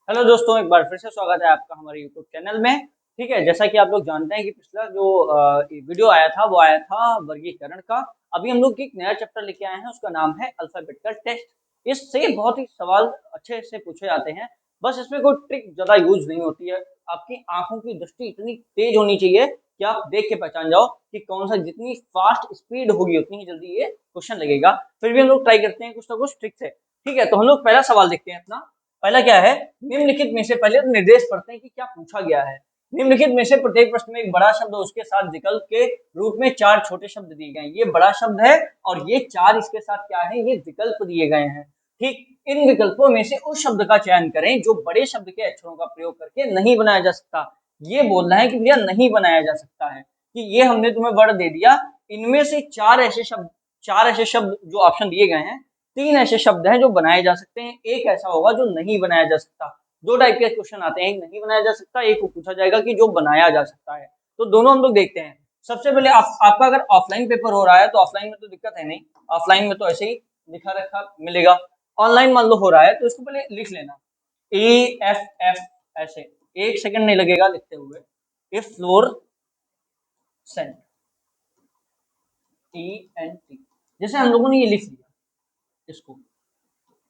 Hello दोस्तों, एक बार फिर से स्वागत है आपका हमारे यूट्यूब चैनल में। ठीक है, जैसा कि आप लोग जानते हैं कि पिछला जो वीडियो आया था वो आया था वर्गीकरण का। अभी हम लोग एक नया चैप्टर लेके आए हैं, उसका नाम है अल्फाबेटिकल टेस्ट। इससे बहुत ही सवाल अच्छे से पूछे जाते हैं। बस इसमें कोई ट्रिक ज़्यादा यूज नहीं होती है। आपकी आंखों की दृष्टि इतनी तेज होनी चाहिए कि आप देख के पहचान जाओ कि कौन सा, जितनी फास्ट स्पीड होगी उतनी ही जल्दी ये क्वेश्चन लगेगा। फिर भी हम लोग ट्राई करते हैं कुछ ना कुछ ट्रिक से। ठीक है, तो हम लोग पहला सवाल देखते हैं अपना। पहला क्या है, निम्नलिखित में से पहले तो निर्देश पढ़ते हैं कि क्या पूछा गया है। निम्नलिखित में से प्रत्येक प्रश्न में एक बड़ा शब्द और उसके साथ विकल्प के रूप में चार छोटे शब्द दिए गए हैं। ये बड़ा शब्द है और ये चार इसके साथ क्या है, ये विकल्प दिए गए हैं। ठीक, इन विकल्पों में से उस शब्द का चयन करें जो बड़े शब्द के अक्षरों का प्रयोग करके नहीं बनाया जा सकता। ये बोलना है कि भैया नहीं बनाया जा सकता है, कि ये हमने तुम्हें वर्ड दे दिया। इनमें से चार ऐसे शब्द जो ऑप्शन दिए गए हैं, तीन ऐसे शब्द हैं जो बनाए जा सकते हैं, एक ऐसा होगा जो नहीं बनाया जा सकता। दो टाइप के क्वेश्चन आते हैं, एक नहीं बनाया जा सकता, एक को पूछा जाएगा कि जो बनाया जा सकता है। तो दोनों हम लोग देखते हैं। सबसे पहले आपका अगर ऑफलाइन पेपर हो रहा है तो ऑफलाइन में तो दिक्कत है नहीं, ऑफलाइन में तो ऐसे ही लिखा रखा मिलेगा। ऑनलाइन मान लो हो रहा है तो इसको पहले लिख लेना, AFF, ऐसे एक सेकंड नहीं लगेगा लिखते हुए। इफ फ्लोर सेंट, ENT, जैसे हम लोगों ने ये लिख लिया इसको।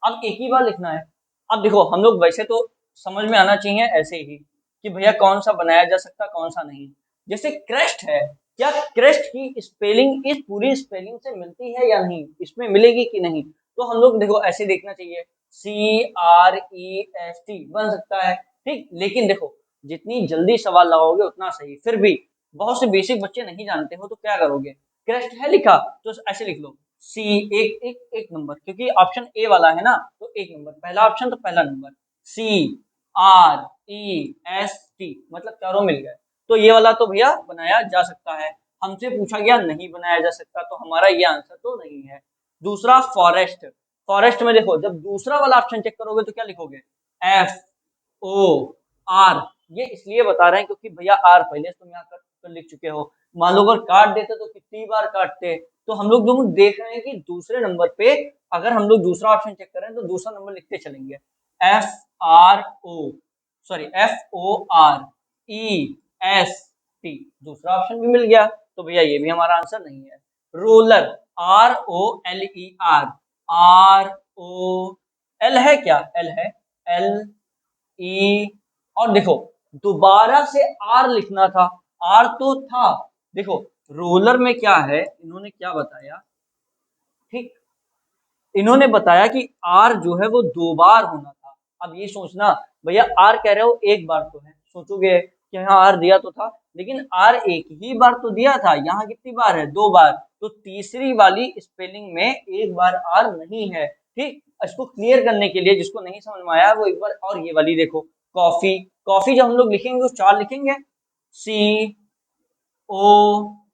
अब एक ही बार लिखना है। अब देखो, हम लोग वैसे तो समझ में आना चाहिए ऐसे ही कि भैया कौन सा बनाया जा सकता कौन सा नहीं। जैसे क्रेस्ट है, क्या क्रेस्ट की स्पेलिंग इस पूरी स्पेलिंग से मिलती है या नहीं, इसमें मिलेगी कि नहीं। तो हम लोग देखो ऐसे देखना चाहिए, CREST बन सकता है। ठीक, लेकिन देखो जितनी जल्दी सवाल लगाओगे उतना सही। फिर भी बहुत से बेसिक बच्चे नहीं जानते हो तो क्या करोगे, क्रेस्ट है लिखा तो ऐसे लिख लो सी, एक एक एक नंबर, क्योंकि ऑप्शन ए वाला है ना, तो एक नंबर, पहला ऑप्शन तो पहला नंबर, CREST, मतलब चारों मिल गए। तो ये वाला तो भैया बनाया जा सकता है। हमसे पूछा गया नहीं बनाया जा सकता, तो हमारा ये आंसर तो नहीं है। दूसरा फॉरेस्ट, फॉरेस्ट में देखो जब दूसरा वाला ऑप्शन चेक करोगे तो क्या लिखोगे, FOR। ये इसलिए बता रहे हैं क्योंकि भैया आर पहले तुम यहाँ कर लिख चुके हो। मान लो अगर काट देते तो कितनी बार काटते। तो हम लोग जो देख रहे हैं कि दूसरे नंबर पे अगर हम लोग दूसरा ऑप्शन चेक करें तो दूसरा नंबर लिखते चलेंगे, FREST, दूसरा ऑप्शन भी मिल गया। तो भैया ये भी हमारा आंसर नहीं है। रोलर, ROLER, है क्या, एल है, LE, और देखो दोबारा से आर लिखना था, आर तो था। देखो रोलर में क्या है, इन्होंने क्या बताया, ठीक, इन्होंने बताया कि आर जो है वो दो बार होना था। अब ये सोचना, भैया आर कह रहे हो एक बार तो है, सोचोगे कि यहाँ आर दिया तो था, लेकिन आर एक ही बार तो दिया था, यहाँ कितनी बार है, दो बार। तो तीसरी वाली स्पेलिंग में एक बार आर नहीं है। ठीक, इसको क्लियर करने के लिए जिसको नहीं समझ में आया वो एक बार और ये वाली देखो, कॉफी, कॉफी जब हम लोग लिखेंगे तो चार लिखेंगे, COFFE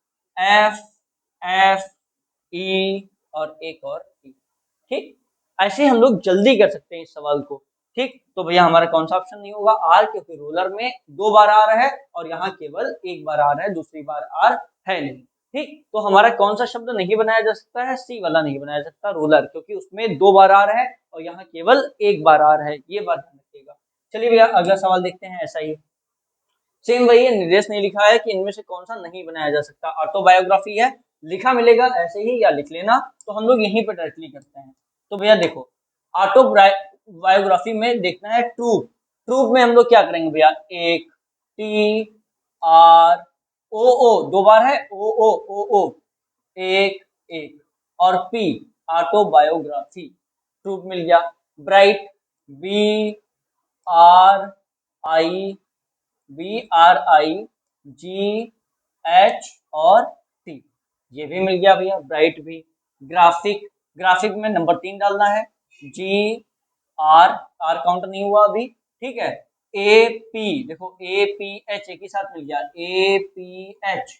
और एक और E। ठीक, ऐसे हम लोग जल्दी कर सकते हैं इस सवाल को। ठीक, तो भैया हमारा कौन सा ऑप्शन नहीं होगा, आर, क्योंकि रोलर में दो बार आर है और यहाँ केवल एक बार आर है, दूसरी बार आर है नहीं। ठीक, तो हमारा कौन सा शब्द नहीं बनाया जा सकता है, सी वाला नहीं बनाया जा सकता, रोलर, क्योंकि उसमें दो बार आर है और यहाँ केवल एक बार आर है, ये बात ध्यान रखिएगा। चलिए भैया अगला सवाल देखते हैं। ऐसा ही सेम वही है, निर्देश नहीं लिखा है कि इनमें से कौन सा नहीं बनाया जा सकता। ऑटोबायोग्राफी है, लिखा मिलेगा ऐसे ही या लिख लेना, तो हम लोग यहीं पर डायरेक्टली करते हैं। तो भैया देखो ऑटोबायोग्राफी में देखना है ट्रूप, ट्रूप में हम लोग क्या करेंगे भैया, एक TROO, दो बार है, ओ एक एक, और P, ऑटोबायोग्राफी, ट्रूप मिल गया। ब्राइट, BRIGH और T, ये भी मिल गया भैया, ब्राइट भी। ग्राफिक, ग्राफिक में नंबर 3 डालना है, GR काउंट नहीं हुआ अभी, ठीक है। AP, देखो APH एक ही साथ मिल गया, APH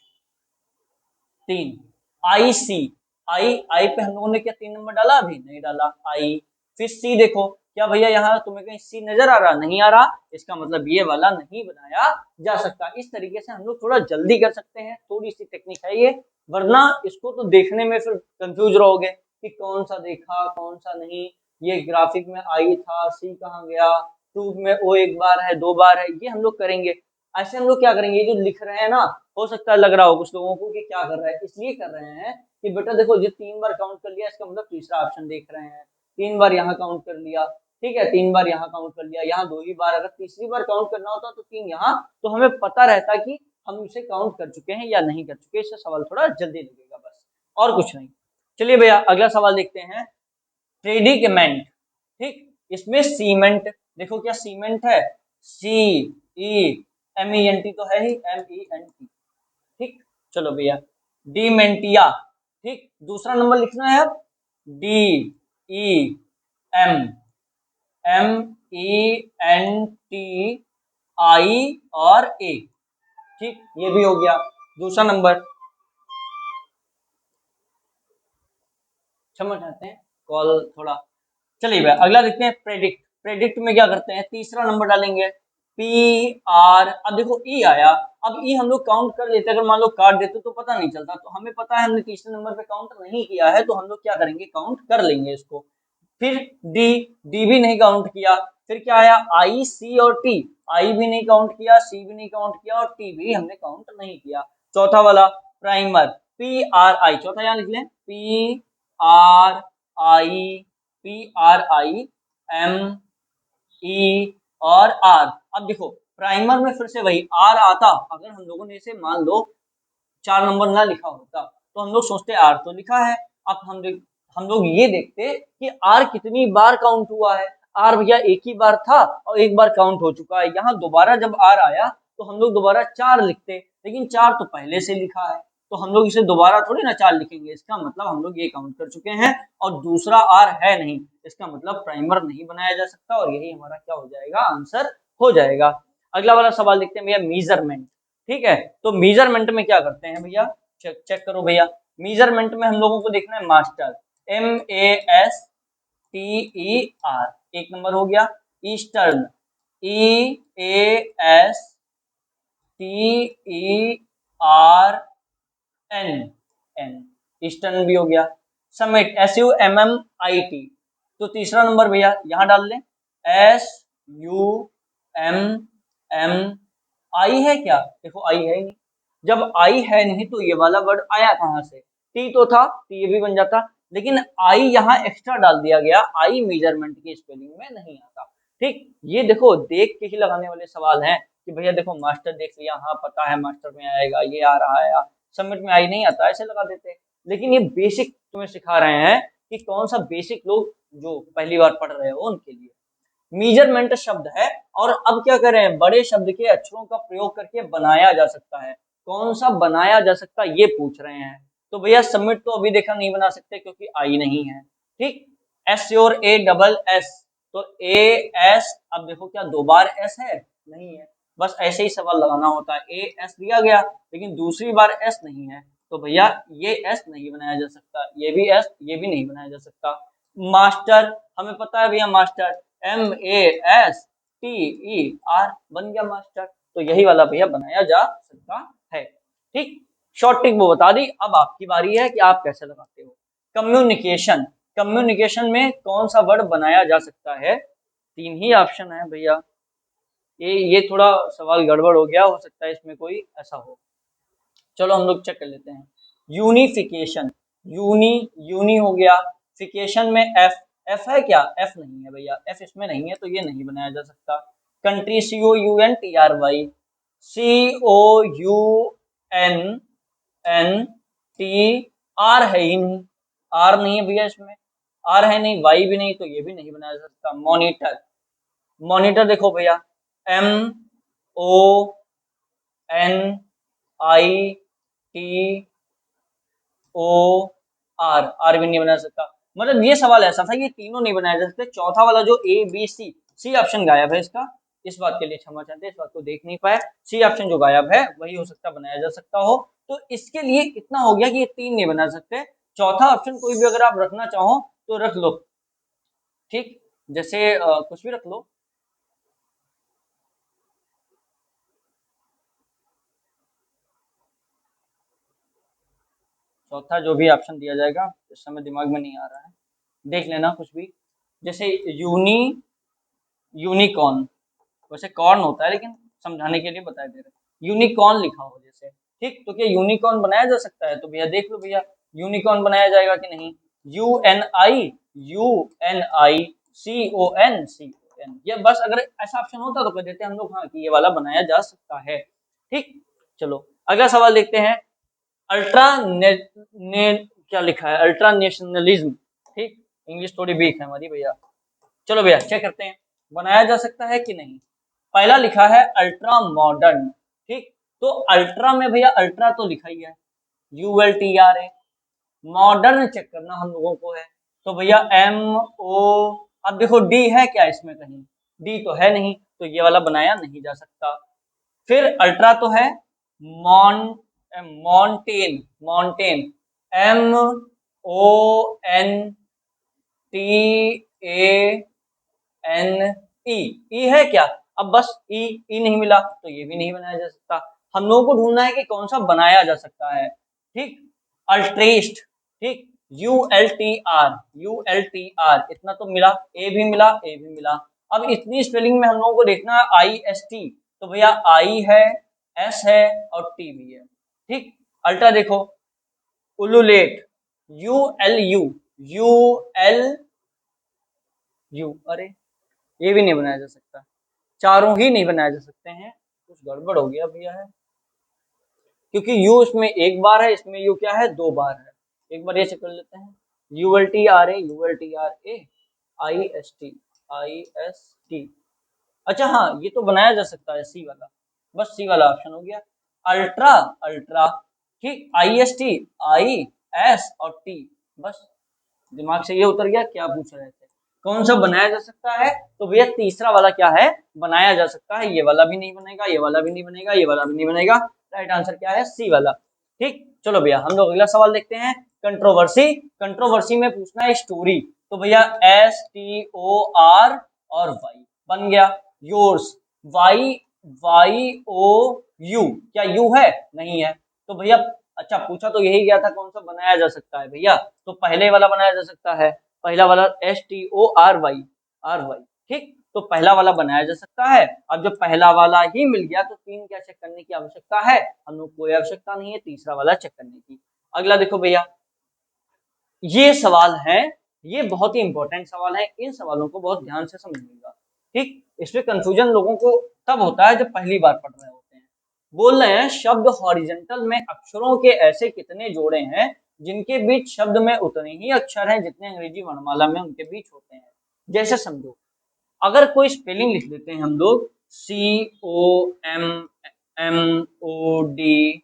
3। IC, आई पे हम लोगों ने क्या 3 नंबर डाला, अभी नहीं डाला, आई। फिर C देखो, क्या भैया यहाँ तुम्हें कहीं C नजर आ रहा, नहीं आ रहा, इसका मतलब ये वाला नहीं बनाया जा सकता। इस तरीके से हम लोग थोड़ा जल्दी कर सकते हैं, थोड़ी सी टेक्निक है ये, वरना इसको तो देखने में फिर कंफ्यूज रहोगे कि कौन सा देखा कौन सा नहीं, ये ग्राफिक में आई था, C कहाँ गया, टू में ओ एक बार है, 2 बार है, ये हम लोग करेंगे। ऐसे हम लोग क्या करेंगे, ये जो लिख रहे हैं ना, हो सकता है लग रहा हो कुछ लोगों को कि क्या कर रहा है, इसलिए कर रहे हैं कि बेटा देखो ये 3 बार काउंट कर लिया, इसका मतलब तीसरा ऑप्शन देख रहे हैं, 3 बार यहाँ काउंट कर लिया, ठीक है, 3 बार यहाँ काउंट कर लिया, यहाँ 2 ही बार, अगर तीसरी बार काउंट करना होता तो 3 यहाँ, तो हमें पता रहता कि हम इसे काउंट कर चुके हैं या नहीं कर चुके। इससे सवाल थोड़ा जल्दी लगेगा, बस और कुछ नहीं। चलिए भैया अगला सवाल देखते हैं, प्रेडिकमेंट, ठीक, इसमें सीमेंट, देखो क्या सीमेंट है, C E M E N T तो है ही, एम ई एन टी, ठीक। चलो भैया डीमेंटिया, ठीक, दूसरा नंबर लिखना है अब, D E M M E N T I और ए, ठीक, ये भी हो गया दूसरा नंबर। समझ आते हैं कॉल थोड़ा। चलिए भैया अगला देखते हैं, प्रेडिक्ट, प्रेडिक्ट में क्या करते हैं, तीसरा नंबर डालेंगे, पी आर, अब देखो ई आया, अब ई हम लोग काउंट कर लेते हैं, अगर मान लो काट देते तो पता नहीं चलता, तो हमें पता है हमने तीसरे नंबर पे काउंट नहीं किया है, तो हम लोग क्या करेंगे, काउंट कर लेंगे इसको। फिर डी, डी भी नहीं काउंट किया, फिर क्या आया, आई सी और टी, आई भी नहीं काउंट किया, सी भी नहीं काउंट किया और टी भी हमने काउंट नहीं किया। चौथा वाला प्राइमर, पी आर आई, चौथा यहाँ लिख लें, P R I, P R I M E और आर। अब देखो प्राइमर में फिर से वही आर आता, अगर हम लोगों ने इसे मान लो 4 नंबर ना लिखा होता तो हम लोग सोचते आर तो लिखा है, अब हम लोग ये देखते कि आर कितनी बार काउंट हुआ है, आर भैया एक ही बार था और एक बार काउंट हो चुका है, यहाँ दोबारा जब आर आया तो हम लोग दोबारा 4 लिखते, लेकिन 4 तो पहले से लिखा है, तो हम लोग इसे दोबारा थोड़ी ना 4 लिखेंगे, इसका मतलब हम लोग ये काउंट कर चुके हैं और दूसरा आर है नहीं, इसका मतलब प्राइमर नहीं बनाया जा सकता और यही हमारा क्या हो जाएगा, आंसर हो जाएगा। अगला वाला सवाल देखते हैं भैया, मेजरमेंट, ठीक है, तो मेजरमेंट में क्या करते हैं भैया, चेक चेक करो भैया, मेजरमेंट में हम लोगों को देखना है master, M A S T E R, एक नंबर हो गया, eastern, E A S T E R N, N, eastern भी हो गया। Summit, S U M M I T, तो तीसरा नंबर भैया यहां डाल लें, S U M M I है क्या, देखो आई है ही नहीं, जब आई है नहीं तो ये वाला वर्ड आया कहां से, टी तो था तो ये भी बन जाता, लेकिन आई यहाँ एक्स्ट्रा डाल दिया गया, आई मेजरमेंट की स्पेलिंग में नहीं आता, ठीक। ये देखो देख के ही लगाने वाले सवाल हैं कि भैया देखो मास्टर देख लिया, हाँ पता है मास्टर में आएगा, ये आ रहा है, सबमिट में आई नहीं आता, ऐसे लगा देते हैं, लेकिन ये बेसिक तुम्हें सिखा रहे हैं कि कौन सा बेसिक लोग जो पहली बार पढ़ रहे हो उनके लिए। मेजरमेंट शब्द है और अब क्या करें, बड़े शब्द के अक्षरों का प्रयोग करके बनाया जा सकता है, कौन सा बनाया जा सकता है ये पूछ रहे हैं, तो भैया सबमिट तो अभी देखा नहीं बना सकते क्योंकि आई नहीं है, ठीक। एस और ए डबल एस, तो ए एस, अब देखो क्या 2 बार एस है, नहीं है, बस ऐसे ही सवाल लगाना होता है, ए एस दिया गया लेकिन दूसरी बार एस नहीं है, तो भैया ये एस नहीं बनाया जा सकता, ये भी एस, ये भी नहीं बनाया जा सकता। मास्टर, हमें पता है भैया master, M A S T E R, बन गया मास्टर, तो यही वाला भैया बनाया जा सकता है, ठीक। शॉर्ट ट्रिक वो बता दी, अब आपकी बारी है कि आप कैसे लगाते हो। कम्युनिकेशन, कम्युनिकेशन में कौन सा वर्ड बनाया जा सकता है, 3 ही ऑप्शन है भैया, ये थोड़ा सवाल गड़बड़ हो गया, हो सकता है इसमें कोई ऐसा हो, चलो हम लोग चेक कर लेते हैं। यूनिफिकेशन, यूनी, यूनी हो गया, फिकेशन में एफ, एफ है क्या, एफ नहीं है भैया, एफ इसमें नहीं है तो ये नहीं बनाया जा सकता। Country, C O U N T R Y, C O U N N T R है ही नहीं, आर नहीं है भैया इसमें, आर है नहीं, वाई भी नहीं, तो ये भी नहीं बनाया जा सकता। मॉनिटर, मॉनिटर देखो भैया, M O N I T O R, R भी नहीं बना सकता, मतलब ये सवाल ऐसा था, ये तीनों नहीं बनाए जा सकते, चौथा वाला जो ए बी सी, सी ऑप्शन गायब है इसका, इस बात के लिए क्षमा चाहते हैं, इस बात को देख नहीं पाए, सी ऑप्शन जो गायब है वही हो सकता बनाया जा सकता हो, तो इसके लिए इतना हो गया कि ये 3 नहीं बना सकते, चौथा ऑप्शन कोई भी अगर आप रखना चाहो तो रख लो, ठीक, जैसे कुछ भी रख लो, चौथा जो भी ऑप्शन दिया जाएगा, इस समय दिमाग में नहीं आ रहा है, देख लेना कुछ भी, जैसे यूनी यूनिकॉर्न, वैसे कॉर्न होता है लेकिन समझाने के लिए बता दे रहे हैं, यूनिकॉर्न लिखा हो जैसे, ठीक। तो क्या यूनिकॉर्न बनाया जा सकता है? तो भैया देख लो भैया, यूनिकॉर्न बनाया जाएगा कि नहीं? UNICON, ये बस अगर ऐसा ऑप्शन होता तो कह देते हम लोग हाँ कि ये वाला बनाया जा सकता है, ठीक। चलो अगला सवाल देखते हैं। अल्ट्रा ने, ने क्या लिखा है? अल्ट्रा नेशनलिज्म, ठीक। इंग्लिश थोड़ी वीक है हमारी भैया। चलो भैया चेक करते हैं बनाया जा सकता है कि नहीं। पहला लिखा है अल्ट्रा मॉडर्न, ठीक। तो अल्ट्रा में भैया अल्ट्रा तो लिखा ही है, ULTRA। मॉडर्न चेक करना हम लोगों को है, तो भैया MO। अब देखो डी है क्या इसमें? कहीं डी तो है नहीं, तो ये वाला बनाया नहीं जा सकता। फिर अल्ट्रा तो है, मॉन मॉन्टेन, मॉन्टेन MONTANE, ई है क्या? अब बस ई नहीं मिला तो ये भी नहीं बनाया जा सकता। हम लोगों को ढूंढना है कि कौन सा बनाया जा सकता है, ठीक। अल्ट्रेस्ट, ठीक, ULTR इतना तो मिला, ए भी मिला, ए भी मिला। अब इतनी स्पेलिंग में हम लोगों को देखना है IST, तो भैया आई है, एस है और टी भी है, ठीक। अल्ट्रा देखो, उलुलेट, ULU, अरे ये भी नहीं बनाया जा सकता, चारों ही नहीं बनाया जा सकते हैं, कुछ गड़बड़ हो गया भैया है, क्योंकि यू इसमें एक बार है, इसमें यू क्या है? दो बार है। एक बार ये चेक कर लेते हैं, ULTRA IST। अच्छा हाँ ये तो बनाया जा सकता है, सी वाला, बस सी वाला ऑप्शन हो गया। अल्ट्रा, अल्ट्रा, ठीक, IST, IS और टी, बस दिमाग से ये उतर गया क्या पूछ रहे थे, कौन सा बनाया जा सकता है। तो भैया तीसरा वाला क्या है? बनाया जा सकता है, ये वाला भी नहीं बनेगा, ये वाला भी नहीं बनेगा, ये वाला भी नहीं बनेगा। राइट आंसर क्या है? सी वाला, ठीक। चलो भैया हम लोग अगला सवाल देखते हैं। कंट्रोवर्सी, कंट्रोवर्सी में पूछना है स्टोरी, तो भैया STOR और वाई बन गया। योर्स, YYOU, क्या यू है? नहीं है, तो भैया अच्छा पूछा तो यही गया था कौन सा बनाया जा सकता है भैया, तो पहले वाला बनाया जा सकता है, पहला वाला STORY, ठीक। तो पहला वाला बनाया जा सकता है। अब जब पहला वाला ही मिल गया तो तीन क्या चेक करने की आवश्यकता है? हम लोग कोई आवश्यकता नहीं है तीसरा वाला चेक करने की। अगला देखो भैया, ये सवाल है, ये बहुत ही इंपॉर्टेंट सवाल है, इन सवालों को बहुत ध्यान से समझिएगा, ठीक। इसमें कंफ्यूजन लोगों को तब होता है जब पहली बार पढ़ रहे होते हैं। बोल रहे हैं शब्द हॉरिजेंटल में अक्षरों के ऐसे कितने जोड़े हैं जिनके बीच शब्द में उतने ही अक्षर हैं जितने अंग्रेजी वर्णमाला में उनके बीच होते हैं। जैसे समझो, अगर कोई स्पेलिंग लिख देते हैं हम लोग COMMODI,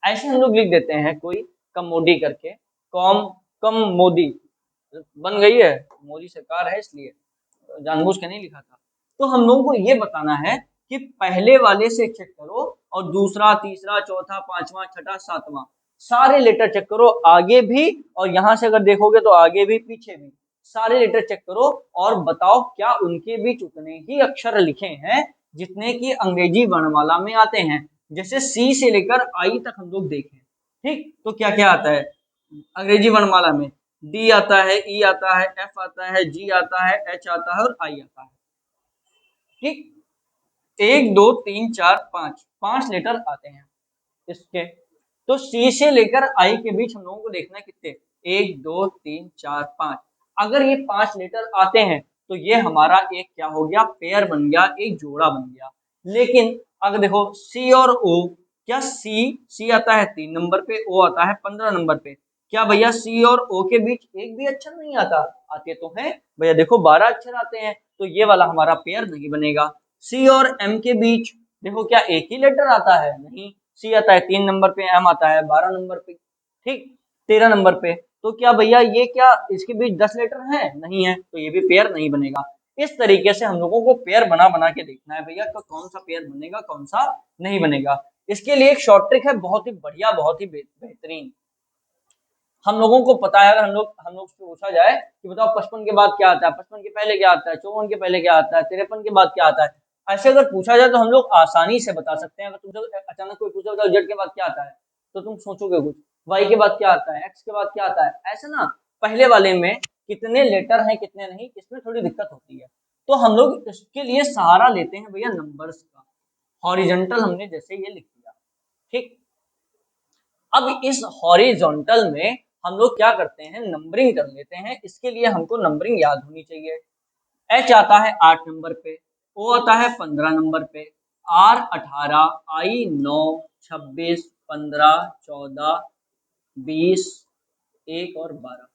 ऐसे हम लोग लिख देते हैं कोई कमोडी करके, कॉम कम मोदी बन गई है, मोदी सरकार है इसलिए जानबूझ के नहीं लिखा था। तो हम लोगों को ये बताना है कि पहले वाले से चेक करो और दूसरा, तीसरा, चौथा, पांचवा, छठा, सातवां, सारे लेटर चेक करो, आगे भी और यहां से अगर देखोगे तो आगे भी पीछे भी, सारे लेटर चेक करो और बताओ क्या उनके बीच उतने ही अक्षर लिखे हैं जितने की अंग्रेजी वर्णमाला में आते हैं। जैसे सी से लेकर आई तक हम लोग देखें, ठीक, तो क्या क्या आता है अंग्रेजी वर्णमाला में? डी आता है, ई आता है, एफ आता है, जी आता है, एच आता है और आई आता है, ठीक। एक दो तीन चार पांच, पांच लेटर आते हैं इसके। तो सी से लेकर आई के बीच हम लोगों को देखना है कितने, एक दो तीन चार पांच। अगर ये पांच लेटर आते हैं तो ये हमारा एक क्या हो गया? पेयर बन गया, एक जोड़ा बन गया। लेकिन अगर देखो सी और ओ, क्या सी आता है 3 नंबर पे, ओ आता है 15 नंबर पे, क्या भैया सी और ओ के बीच एक भी अक्षर नहीं आता? आते तो हैं भैया, देखो 12 अक्षर आते हैं, तो ये वाला हमारा पेयर नहीं बनेगा। सी और एम के बीच देखो क्या एक ही लेटर आता है? नहीं, सी आता है 3 नंबर पे, एम आता है 12 नंबर पे, ठीक, 13 नंबर पे। तो क्या भैया ये क्या इसके बीच 10 लेटर हैं? नहीं है, तो ये भी पेयर नहीं बनेगा। इस तरीके से हम लोगों को पेयर बना बना के देखना है भैया तो कौन सा पेयर बनेगा कौन सा नहीं बनेगा। इसके लिए एक शॉर्ट ट्रिक है, बहुत ही बढ़िया, बहुत ही बेहतरीन। हम लोगों को पता है, अगर हम लोग से पूछा जाए कि बताओ 55 के बाद क्या आता है, 55 के पहले क्या आता है, 54 के पहले क्या आता है, 53 के बाद क्या आता है, ऐसे अगर पूछा जाए तो हम लोग आसानी से बता सकते हैं। अगर तुमसे अचानक कोई पूछा बताओ जेड के बाद क्या आता है, तो तुम सोचोगे कुछ, वाई के बाद क्या आता है, एक्स के बाद क्या आता है, ऐसे ना पहले वाले में कितने लेटर हैं कितने नहीं, इसमें थोड़ी दिक्कत होती है। तो हम लोग इसके लिए सहारा लेते हैं भैया नंबर्स का। हॉरिजेंटल हमने जैसे ये लिख दिया, ठीक। अब इस हॉरिजॉन्टल में हम लोग क्या करते हैं, नंबरिंग कर लेते हैं। इसके लिए हमको नंबरिंग याद होनी चाहिए। एच आता है 8 नंबर पे, ओ आता है 15 नंबर पे, आर 18, आई 9, 26, 15, 14, 20, 1 और 12।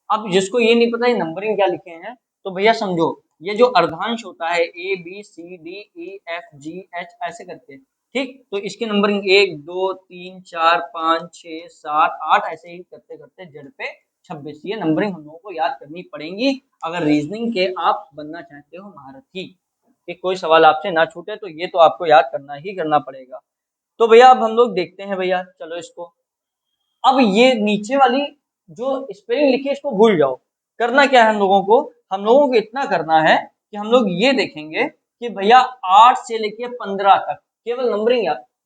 अब जिसको ये नहीं पता ये नंबरिंग क्या लिखे हैं, तो भैया समझो ये जो अर्धांश होता है A B C D E F G H ऐसे करके, ठीक। तो इसकी नंबरिंग 1 2 3 4 5 6 7 8 ऐसे ही करते करते जेड पे 26। ये नंबरिंग हम लोगों को याद करनी पड़ेगी अगर रीजनिंग के आप बनना चाहते हो महारथी, कि कोई सवाल आपसे ना छूटे, तो ये तो आपको याद करना ही करना पड़ेगा। तो भैया अब हम लोग देखते हैं भैया, चलो इसको, अब ये नीचे वाली जो स्पेलिंग लिखी है इसको भूल जाओ। करना क्या है हम लोगों को, हम लोगों को इतना करना है कि हम लोग ये देखेंगे कि भैया 8 से लेके 15 तक केवल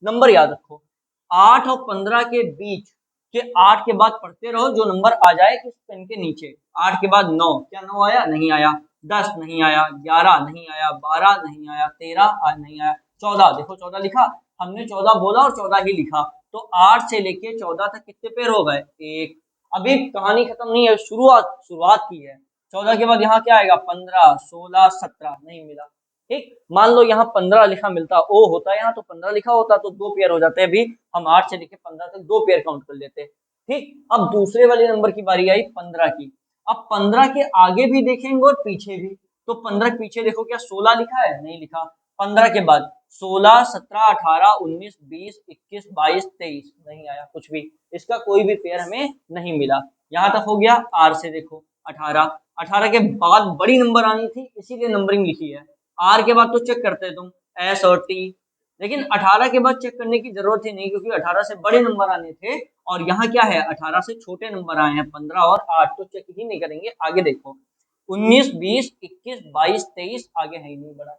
नंबर याद रखो। 8 और 15 के बीच के 8 के बाद पढ़ते रहो, जो नंबर आ जाए इस पेन के नीचे। 8 के बाद 9, क्या 9 आया? नहीं आया। 10 नहीं आया, 11 नहीं आया, 12 नहीं आया, 13 नहीं आया, 14, देखो 14 लिखा, हमने 14 बोला और 14 ही लिखा। तो 8 से लेके 14 तक कितने पेड़ हो गए? एक। अभी कहानी खत्म नहीं है, शुरुआत की है। 14 के बाद यहाँ क्या आएगा? 15, 16, 17 नहीं मिला, ठीक। मान लो यहाँ 15 लिखा मिलता, ओ होता यहाँ तो 15 लिखा होता तो 2 पेयर हो जाते। अभी हम 8 से लेके 15 तक 2 पेयर काउंट कर लेते, ठीक। अब दूसरे वाले नंबर की बारी आई 15 की। अब 15 के आगे भी देखेंगे और पीछे भी। तो 15 के पीछे देखो, क्या 16 लिखा है? नहीं लिखा। 15 के बाद 16, 17, 18, 19, 20, 21, 22, 23 नहीं आया कुछ भी। इसका कोई भी पेयर हमें नहीं मिला। यहाँ तक हो गया। आर से देखो 18, 18 के बाद बड़ी नंबर आनी थी इसीलिए नंबरिंग लिखी है। आर के बाद तो चेक करते तुम एस और टी, लेकिन 18 के बाद चेक करने की जरूरत ही नहीं क्योंकि 18 से बड़े नंबर आने थे। और यहाँ क्या है, 18 से छोटे नंबर आए हैं 15 और 8, तो चेक ही नहीं करेंगे। आगे देखो 19, 20, 21, 22, 23 आगे है ही नहीं बड़ा।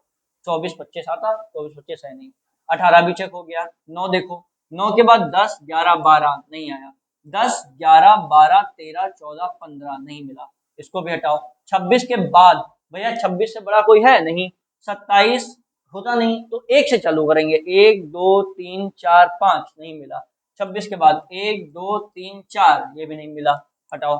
24, 25 आता, 24, 25 है नहीं। 18 भी चेक हो गया। 9 देखो, 9 के बाद 10, 11, 12 नहीं आया। 10, 11, 12, 13, 14, 15 नहीं मिला, इसको भी हटाओ। 26 के बाद भैया 26 से बड़ा कोई है नहीं। 27 होता नहीं, तो 1 से चालू करेंगे। 1 2 3 4 5 नहीं मिला। 26 के बाद 1 2 3 4 ये भी नहीं मिला, हटाओ।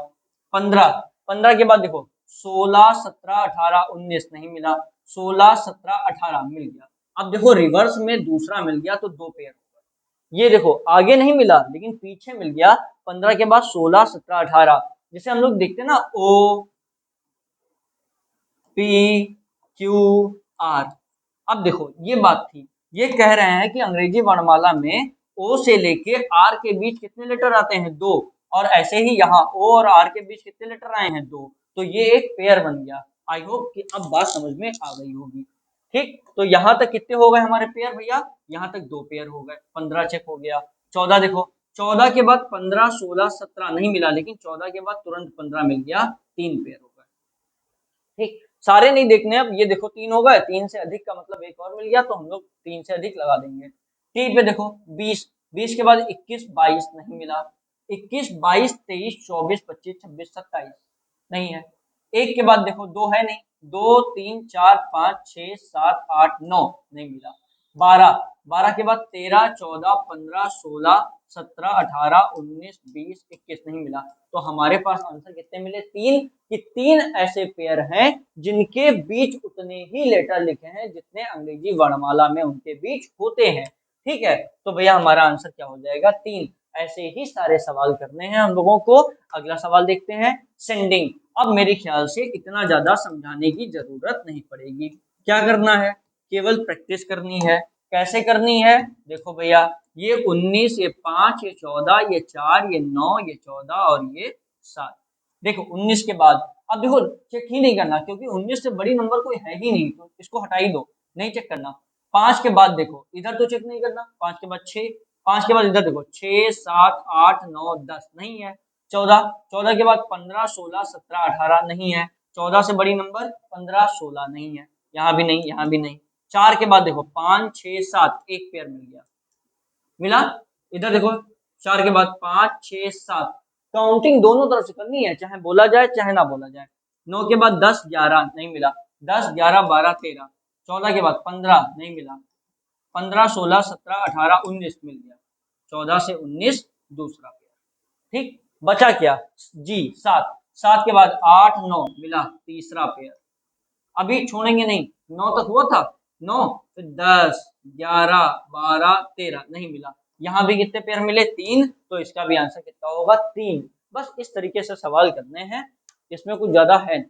15 के बाद देखो 16, 17, 18, 19 नहीं मिला। 16, 17, 18 मिल गया। अब देखो रिवर्स में दूसरा मिल गया तो 2 पेयर हो गए। ये देखो आगे नहीं मिला लेकिन पीछे मिल गया। 15 के बाद 16, 17, 18, जिसे हम लोग देखते हैं ना ओ पी क्यू आर। अब देखो ये बात थी, ये कह रहे हैं कि अंग्रेजी वर्णमाला में ओ से लेके आर के बीच कितने लेटर आते हैं? 2। और ऐसे ही यहाँ ओ और आर के बीच कितने लेटर आए हैं? 2। तो ये एक पेयर बन गया। आई होप कि अब बात समझ में आ गई होगी, ठीक। तो यहाँ तक कितने हो गए हमारे पेयर भैया? यहाँ तक 2 पेयर हो गए। 15 चेक हो गया। 14 देखो, 14 के बाद 15, 16, 17 नहीं मिला, लेकिन 14 के बाद तुरंत 15 मिल गया, 3 पेयर हो गए, ठीक। सारे नहीं देखने, अब ये देखो 3 हो गए, 3 से अधिक का मतलब एक और मिल गया, तो हम लोग 3 से अधिक लगा देंगे। टी पे देखो 20, 20 के बाद 21, 22 नहीं मिला। 21, 22, 23, 24, 25, 26, 27 नहीं है। एक के बाद देखो 2 है नहीं। 2 3 4 5 6 7 8 9 नहीं मिला। 12, 12 के बाद 13, 14, 15, 16, 17, 18, 19, 20, 21 नहीं मिला। तो हमारे पास आंसर कितने मिले? 3। कि 3 ऐसे पेयर हैं जिनके बीच उतने ही लेटर लिखे हैं जितने अंग्रेजी वर्णमाला में उनके बीच होते हैं, ठीक है। तो भैया हमारा आंसर क्या हो जाएगा? 3। ऐसे ही सारे सवाल करने हैं हम लोगों को। अगला सवाल देखते हैं, सेंडिंग। अब मेरे ख्याल से इतना ज्यादा समझाने की जरूरत नहीं पड़ेगी। क्या करना है? केवल प्रैक्टिस करनी है। कैसे करनी है? देखो भैया, ये 19, ये 5, ये 14, ये 4, ये 9, ये 14 और ये 7। देखो 19 के बाद अब देखो चेक ही नहीं करना क्योंकि 19 से बड़ी नंबर कोई है ही नहीं, तो इसको हटा ही दो, नहीं चेक करना। 5 के बाद देखो, इधर तो चेक नहीं करना। 5 के बाद 6, 5 के बाद इधर देखो 6, 7, 8, 9, 10 नहीं है। 14, 14 के बाद 15, 16, 17, 18 नहीं है। 14 से बड़ी नंबर 15, 16 नहीं है। यहाँ भी नहीं, यहाँ भी नहीं। 4 के बाद देखो 5, 6, 7 एक पेयर मिल गया, मिला। इधर देखो 4 के बाद 5, 6, 7 काउंटिंग दोनों तरफ से करनी है, चाहे बोला जाए चाहे ना बोला जाए। 9 के बाद 10 11 नहीं मिला, 10 11 12 13, 14 के बाद 15 नहीं मिला, 15 16 17 18 19 मिल गया, 14 से 19 दूसरा पेयर। ठीक, बचा क्या जी 7, 7 के बाद 8 9 मिला तीसरा पेयर। अभी छोड़ेंगे नहीं, 9 तक हुआ था, 9 फिर 10 11 12 13 नहीं मिला, यहाँ भी कितने पेयर मिले 3, तो इसका भी आंसर कितना होगा 3। बस इस तरीके से सवाल करने हैं, इसमें कुछ ज्यादा है नहीं।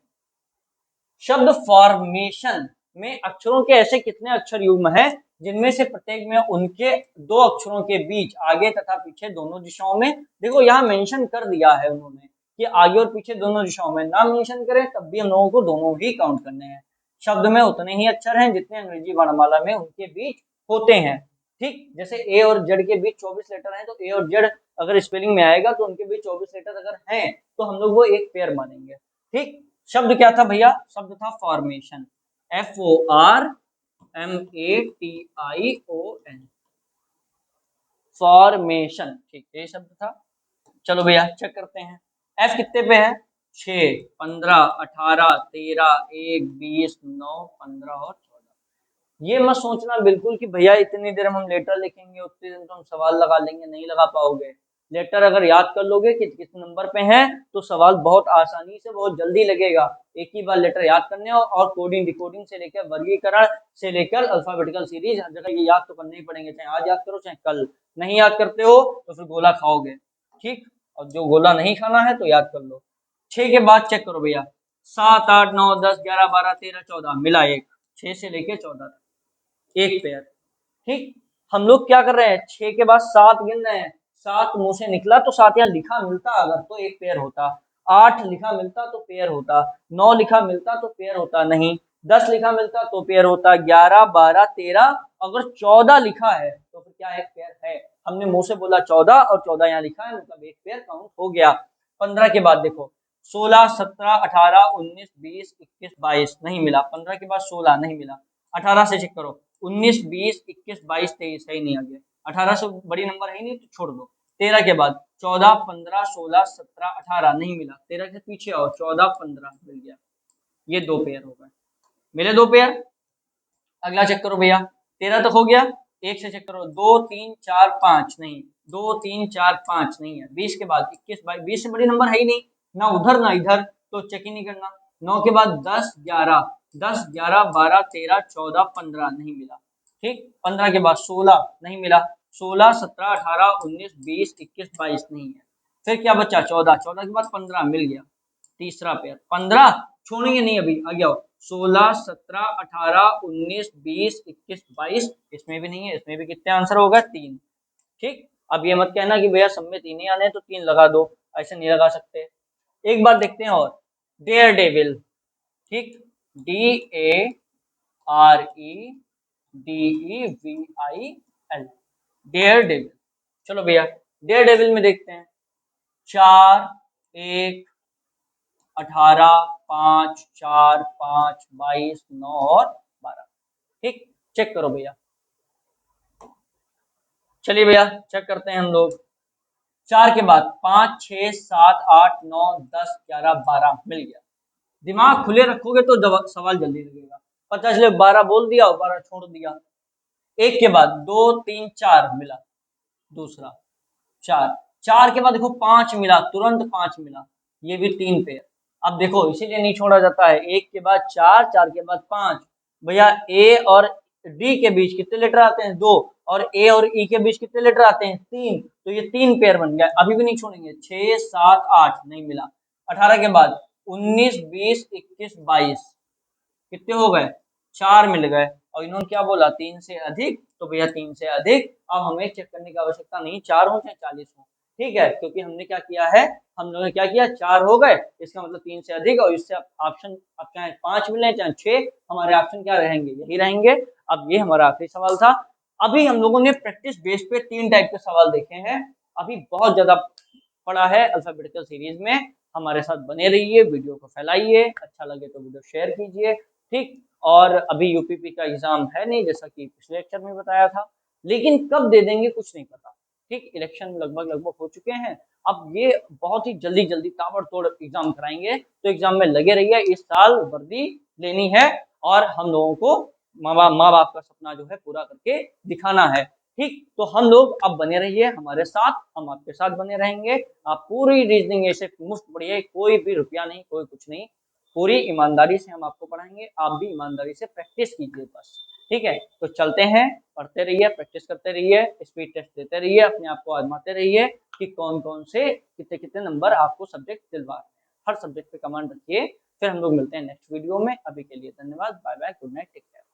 शब्द फॉर्मेशन में अक्षरों के ऐसे कितने अक्षर युग्म है जिनमें से प्रत्येक में उनके दो अक्षरों के बीच आगे तथा पीछे दोनों दिशाओं में, देखो यहाँ मेंशन कर दिया है उन्होंने कि आगे और पीछे दोनों दिशाओं में, ना मेंशन करें तब भी हम लोगों को दोनों ही काउंट करने हैं। शब्द में उतने ही अक्षर हैं जितने अंग्रेजी वर्णमाला में उनके बीच होते हैं। ठीक, जैसे ए और जेड के बीच 24 लेटर हैं, तो ए और जेड अगर स्पेलिंग में आएगा तो उनके बीच 24 लेटर अगर हैं तो हम लोग वो एक पेयर मानेंगे। ठीक, शब्द क्या था भैया, शब्द था फॉर्मेशन, FORMATION, फॉर्मेशन। ठीक, ये शब्द था। चलो भैया चेक करते हैं, एफ कितने पे है 6 15 18 13 1 20 9 15 और 14। ये मत सोचना बिल्कुल कि भैया इतनी देर हम लेटर लिखेंगे उतनी देर तो हम सवाल लगा लेंगे, नहीं लगा पाओगे। लेटर अगर याद कर लोगे कि किस नंबर पे हैं तो सवाल बहुत आसानी से बहुत जल्दी लगेगा। एक ही बार लेटर याद करने और कोडिंग डिकोडिंग से लेकर वर्गीकरण से लेकर अल्फाबेटिकल सीरीज हर जगह ये याद तो करने ही पड़ेंगे, चाहे आज याद करो चाहे कल। नहीं याद करते हो तो फिर गोला खाओगे। ठीक, और जो गोला नहीं खाना है तो याद कर लो। 6 के बाद चेक करो भैया, 7 8 9 10 11 12 13 14 मिला एक, 6 से लेके 14 तक एक पेयर। ठीक, हम लोग क्या कर रहे हैं 6 के बाद 7 गिन रहे हैं, 7 मुंह से निकला तो 7 यहाँ लिखा मिलता अगर तो एक पेयर होता, 8 लिखा मिलता तो पेयर होता, 9 लिखा मिलता तो पेयर होता नहीं, 10 लिखा मिलता तो पेयर होता, 11 12 13 अगर 14 लिखा है तो फिर क्या एक पेयर है। हमने मुंह से बोला 14 और 14 यहाँ लिखा है मतलब एक पेयर काउंट हो गया। 15 के बाद देखो 16 17 18 19 20 21 22 नहीं मिला, 15 के बाद 16 नहीं मिला, 18 से चेक करो 19 20 21 22 23 है ही नहीं आगे, 18 से बड़ी नंबर है ही नहीं तो छोड़ दो। 13 के बाद 14 15 16 17 18 नहीं मिला, 13 के पीछे आओ 14 15 मिल गया, ये दो पेयर हो गए, मिले दो पेयर। अगला चेक करो भैया 13 तक हो गया, एक से चेक करो 2 3 4 5 नहीं, 2 3 4 5 नहीं है। 20 के बाद 21 22 20 से बड़ी नंबर है ही नहीं, ना उधर ना इधर तो चेक ही नहीं करना। 9 के बाद 10 11 10 11 12 13 14 15 नहीं मिला। ठीक, 15 के बाद 16 नहीं मिला, 16 17 18 19 20 21 22 नहीं है। फिर क्या बचा 14, 14 के बाद 15 मिल गया, तीसरा पेयर। 15 छोड़ेंगे नहीं अभी, आ गया 16 17 18 19 20 21 22, इसमें भी नहीं है, इसमें भी कितने आंसर होगा 3। ठीक, अब ये मत कहना कि भैया सब में 3 ही आने तो 3 लगा दो, ऐसे नहीं लगा सकते। एक बार देखते हैं और डेयर डेविल। ठीक, DAREDEVIL, डेयर डेविल। चलो भैया डेयर डेविल में देखते हैं 4 1 18 5 4 5 22 9 और 12। ठीक, चेक करो भैया, चलिए भैया चेक करते हैं हम लोग। 4 के बाद 5 6 7 8 9 10 11 12 मिल गया। दिमाग खुले रखोगे तो सवाल जल्दी लगेगा, पता चले 12 बोल दिया और 12 छोड़ दिया। 1 के बाद 2 3 4 मिला, दूसरा 4, 4 के बाद देखो 5 मिला, तुरंत 5 मिला, ये भी 3 पेयर। अब देखो इसीलिए नहीं छोड़ा जाता है, 1 के बाद 4 4 के बाद 5। भैया ए और डी के बीच कितने लेटर आते हैं 2, और ए और ई के बीच कितने लेटर आते हैं 3, तो ये 3 पेयर बन गया। अभी भी नहीं छोड़ेंगे, 6 7 8 नहीं मिला। 18 के बाद 19 20 21 22 कितने हो गए 4 मिल गए, और इन्होंने क्या बोला 3 से अधिक, तो भैया 3 से अधिक। अब हमें चेक करने की आवश्यकता नहीं 4 हो चाहे 40 हो, ठीक है, क्योंकि हमने क्या किया है, हम लोगों ने क्या किया 4 हो गए, इसका मतलब 3 से अधिक, और इससे ऑप्शन अब चाहे 5 मिले चाहे 6, हमारे ऑप्शन क्या रहेंगे यही रहेंगे। अब ये हमारा आखिरी सवाल था। अभी हम लोगों ने प्रैक्टिस बेस पे 3 टाइप के सवाल देखे हैं, अभी बहुत ज्यादा पड़ा है अल्फाबेटिकल सीरीज में। हमारे साथ बने रहिए, वीडियो को फैलाइए, अच्छा लगे तो वीडियो शेयर कीजिए। ठीक, और अभी यूपीपी का एग्जाम है नहीं जैसा कि पिछले लेक्चर में बताया था, लेकिन कब दे देंगे कुछ नहीं पता। ठीक, इलेक्शन लगभग हो चुके हैं। अब ये बहुत ही जल्दी ताबड़तोड़ एग्ज़ाम कराएँगे, तो एग्ज़ाम में लगे रहिए। इस साल वर्दी लेनी है और हम लोगों को माँ-बाप का सपना जो है पूरा करके दिखाना है। ठीक, तो हम लोग अब बने रहिए हमारे साथ, हम आपके साथ बने रहेंगे। आप पूरी रीज़निंग ऐसे मुफ्त पढ़िए, कोई भी रुपया नहीं, कोई कुछ नहीं। पूरी ईमानदारी से हम आपको पढ़ाएँगे, आप भी ईमानदारी से प्रैक्टिस कीजिए बस। ठीक है? तो चलते हैं, पढ़ते रहिए, प्रैक्टिस करते रहिए, स्पीड टेस्ट देते रहिए, अपने आप को आज़माते रहिए कि कौन-कौन से कितने-कितने नंबर आपको सब्जेक्ट दिलवा रहे हैं। हर सब्जेक्ट पे कमांड रखिए, फिर हम लोग मिलते हैं नेक्स्ट वीडियो में। अभी के लिए धन्यवाद, bye bye, good night, take care.